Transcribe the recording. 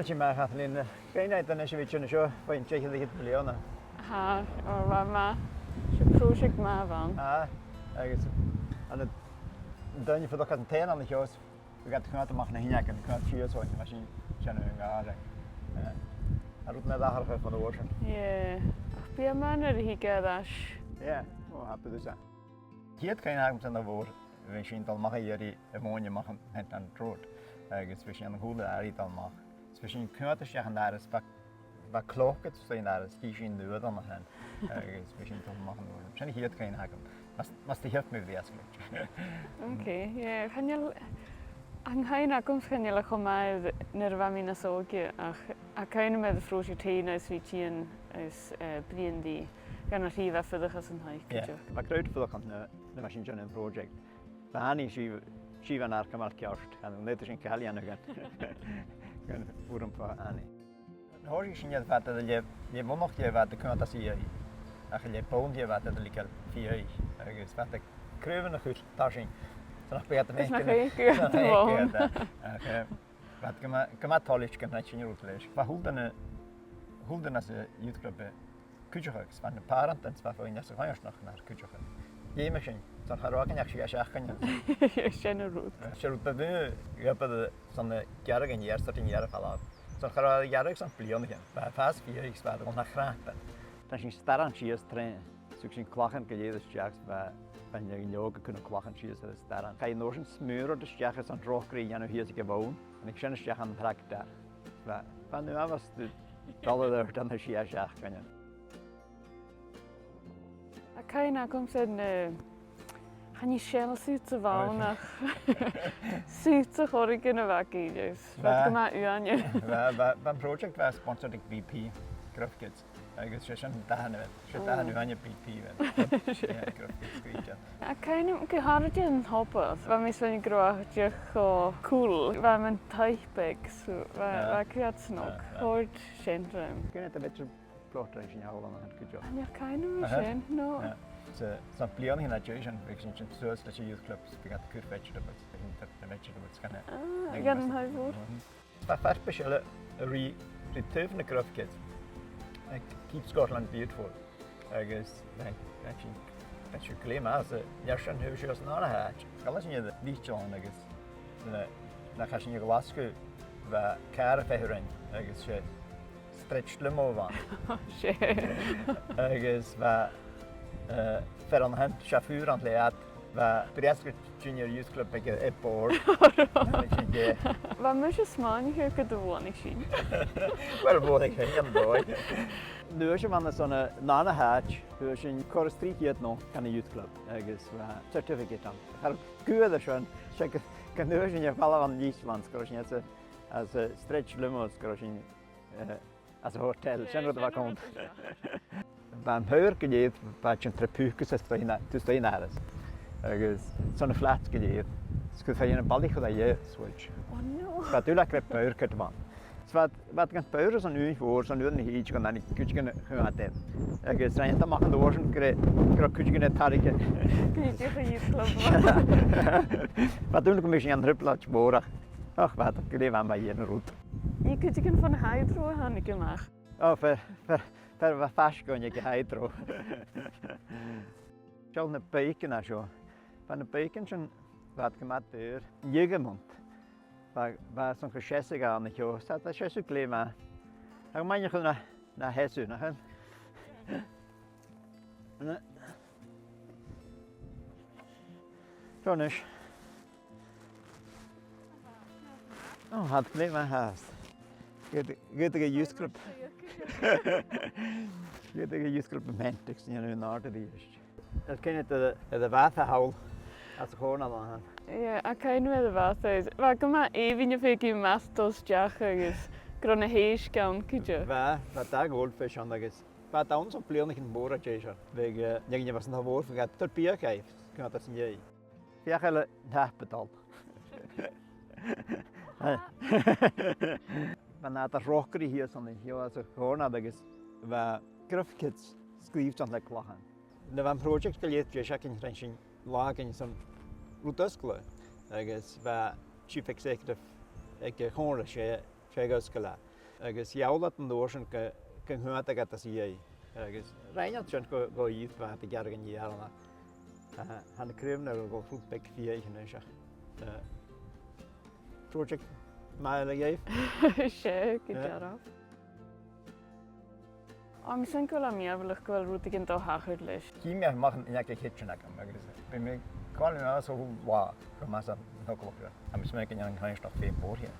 Sìne Kathleen MacDonald yn eisiau fi sio, faint eich ddeg miliwn. Ha, o'r ma. Sy'n pròisect ma fan. Agus, yn y dyn i ffyddoch An Taigh Mòr yn y chios, fi gael cymryd ymach na hynny ac yn cymryd chios o'n mae sy'n siarad yn ghàrradh. A rwy'n meddwl ar y ffôn o wrth. Ie, ach bi yma'n yr higad as. Ie, o hapus ys e. Hiad cael agam sy'n fawr, fe sy'n dal mach i ar y mwyn mach yn hent yn drod. Agus fe sy'n hwle ar i dal mach. Fe sy'n cymryd ysgach yn aros, ba clochyd sy'n aros, di sy'n dwyd am hyn. Agus fe sy'n dal mach yn fawr. Sy'n hiad cael agam. Mas di hiad mi Breasclete. Oce, ie, chaniol... Anghain agam chaniol ach o maedd nyrfa mi'n asogi, ac cain ymwedd ffrwysio tein oes fi ti'n oes blian di, gan o rhif a ffyddwch as yn haig. Ie, mae gwrdd ffyddwch yn y machine journey project. Fe hannu si fan ar cymal ciawrt, gan wneud sy'n cael iawn gan fwrn po hannu. Hwyr sy'n iedd fad ydw le mwnoch ie fad y cymryd as i ei, ac le bôn ie fad ydw le gael fi ei, agus fad y cryfyn y chwyll dar sy'n. Dyna'n beth yn eich gyda. Fad gyma tolich gan rhaid sy'n i'r wrth leis. Fa hwlden as y youth club cwydioch fan y parent yn sbaf o un as y chwaith nach na'r cwydioch. Ie mae sy'n, dyna'n charwag yn eich sy'n eich gan. Sy'n y rwyd. Sy'n rwyd byddu gyda sy'n garag yn i'r start yn i'r falaf. Sy'n charwag garag sy'n blion yn hyn. Fas fi eich sbaf o'n nachrapen. Dyna sy'n staran si ys tren. Sy'n clachan gyda'r ysdiach ben yn log yn clachan si ys staran. Cael nos yn smyr o'r ysdiach ys yn droch greu yn o hys i gyfawn. Yn eich sy'n ysdiach yn tractar. Fan nhw afas dolod o'r dan ysdi ysdiach ganyan. A cain agam sy'n chan i siel sydd y fawn ach sydd y chorig yn y fagi. Fad gyma ywan yw. Fan project fe sponsored ag BP, Gruff Kids. Agus sy'n dheanamh, sy'n dheanamh yn y BP fe. Gruff Kids Project. A cain ym ghàrradh yn hobod, fa mi sy'n gwrwyddiach o cwl, fa mae'n taipeg, fa criad snog, hwyd sy'n rhaim. Gwneud y fedr blot rhaid sy'n iawn am hynny gyda. Ani'r cain ym sy'n, no. Sa'n blion hynna dweud sy'n sŵs da sy'n youth clubs, fi gael cwrt vegetables, y vegetables gan e. Gan hau fwr. Fa ffaith bysio y return y Gruff Kids. Keep Scotland beautiful. Agus, sy'n glym as y iarsian hyw sy'n osyn ar y hach. Gael sy'n ydy lichon agus, na cha sy'n ydy glasgw fa car y ffehyryn, agus sy'n stretched limo fan. Agus fa fer an hand chauffeur an lead fa Breasclete Junior Youth Club ag e board. Fa mae sy'n smaen i hyw gyda fwan i sy'n. Wel bod eich hyn yn doi. Nu is je van zo'n nana hatch, dus een korrestrie het nog kan een youth club, ergens certificate dan. Haar kuur schon, check kan nu is je vallen van Niceland, kan je net als stretch limos, kan je als een hotel, zijn wat komt. Van heur geleerd, wat je een trepuurtjes is dus dat je naar is. Ergens zo'n flat geleerd, dus kun je een ballig dat je switch. Oh no. Wat doe ik met heur kut man. Wat gan bauer is aan u voor, zo'n uur niet iets kan dan niet kutje gaan doen. Ik zei het maken de worsten krijg kutje net tarike. Kutje geïet kloppen. Wat doen ik een beetje aan de plaats boren. Ach wat, ik leef aan bij hier een route. Je kutje van hydro gaan ik gemaakt. Oh, ver wat vast kan je hydro. Zal een bacon als zo. Van de bacon zijn wat gemaakt door jegemond. Waar zo'n geschesse gaan niet joh, staat dat geschesse klima. Dan mag je gewoon naar Hessu, naar hen. Zo is. Oh, had klima haast. Get a youth club. Get a youth club romantics, you know, in orde die is. Dat ken je de waterhaul. Als ik gewoon al aan. Ja, ik kan niet meer wat is. Waar kom maar even je fik in mastos jaches. Grone hees kan kutje. Wat daar goldfish aan is. Wat daar ons op plein in Bora jeger. Wegen je was nog woord vergat tot bier geeft. Kan dat zien jij. Ja, hele dag betaald. Wanneer dat rocker hier zo niet. Ja, als ik gewoon had is. Waar Gruff Kids schreef aan de klagen. Er was een project geleerd je zag in Rensing. Lag in zo'n routescle. Agus, chief executive, ik gewoon chégus go le. Agus jaolalat an dósin cynhwyd ag atas i ei. Agus rhaid sy'n go idd fa at y garag yn iar yna. Han y crefn ar go ffwt bec fi eich yn eisiau. Pròisect mael ag eif? Se, gyda'r. Am sy'n gweld am ia, fel eich gweld rwyd i gyntaf hachyd leis. Cymau machen yn eich hitchen ag am. Byd mi gweld yn oes o hw wa, gymas am hwglwg. Am ysmeg yn iawn cael eich fe bwr hier.